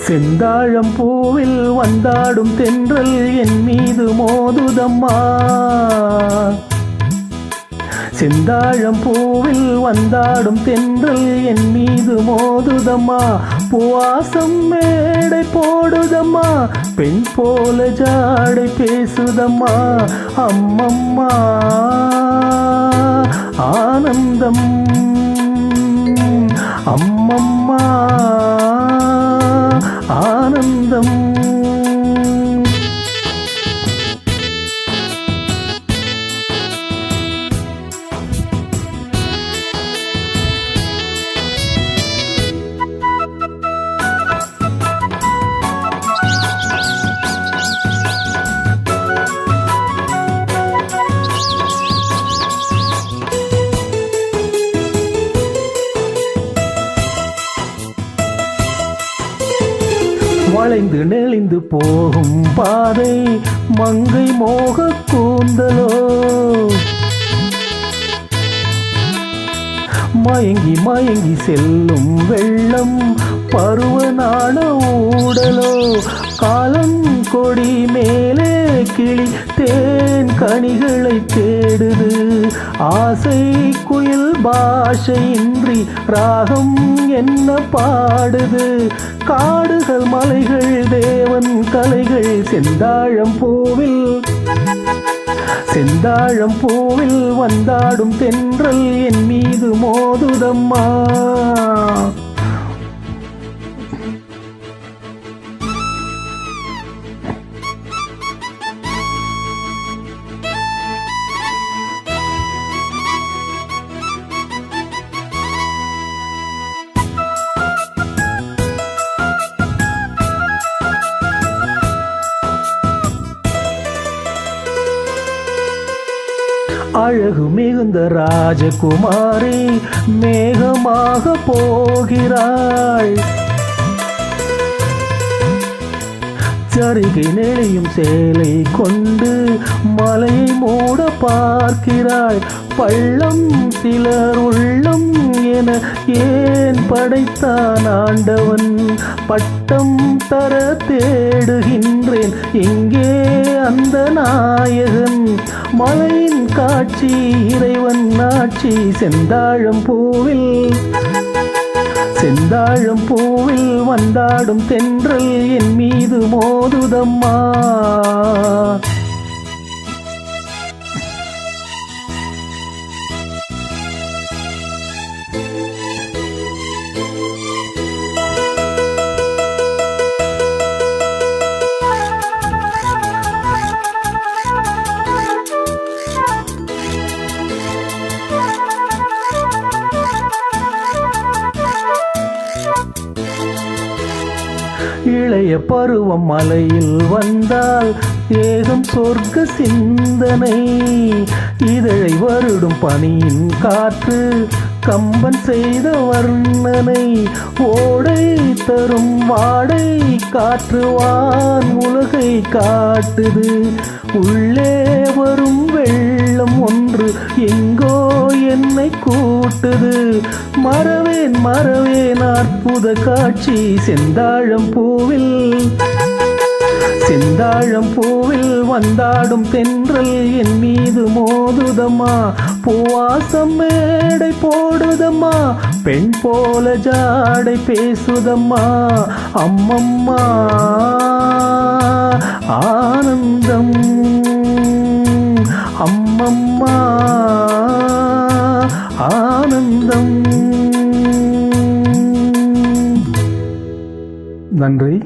செந்தாழம் பூவில் வந்தாடும் தென்றல் என் மீது மோதுதம்மா. செந்தாழம் பூவில் வந்தாடும் தென்றல் என் மீது மோதுதம்மா. பூவாசம் மேடை போடுதம்மா, பெண் போல ஜாடை பேசுதம்மா. அம்மம்மா ஆனந்தம், அம்மம்மா ஆனந்தம். வளைந்து நெளிந்து போகும் பாதை மங்கை மோக கூந்தலோ. மயங்கி மயங்கி செல்லும் வெள்ளம் பருவநாள ஊடலோ. காலம் கொடி மேலே கிளி தேன் கனிகளை தேடுது. ஆசை குயில் பாஷையின்றி ராகம் என்ன பாடுது. காடுகள் மலைகள் தேவன் கலைகள். செந்தாழம் பூவில், செந்தாழம் பூவில் வந்தாடும் தென்றல் என் மீது மோதுதம்மா. அழகு மிகுந்த ராஜகுமாரி மேகமாக போகிறாள். சரிகை நெளியும் சேலை கொண்டு மலையை மூட பார்க்கிறாள். பள்ளம் சிலர் உள்ளம் என ஏன் படைத்தான் ஆண்டவன். பட்டம் தர தேடுகின்றேன், எங்கே அந்த நாயகன். மலையின் காட்சி இறைவன் ஆட்சி. செந்தாழம் பூவில், செந்தாழம் பூவில் வந்தாடும் தென்றல் என் மீது மோதுதம்மா. இளைய பருவம் மலையில் வந்தால் ஏகம் சொர்க்க சிந்தனை. இதழை வருடும் பனியின் காற்று கம்பன் செய்த வர்ணனை. ஓடை தரும் வாடை காற்று வான் உலகை காட்டுது. உள்ளே வரும் வெள்ளம் ஒன்று எங்கோ என்னை கூட்டுது. மறவேன் மறவேன் அற்புத காட்சி. செந்தாழம் பூவில், செந்தாழம் பூவில் வந்தாடும் தென்றல் என் மீது மோதுதம்மா. பூவாசம் மேடை போடுதம்மா, பெண் போல ஜாடை பேசுதம்மா. அம்மம்மா ஆனந்தம், அம்மம்மா ஆனந்தம். நன்றி.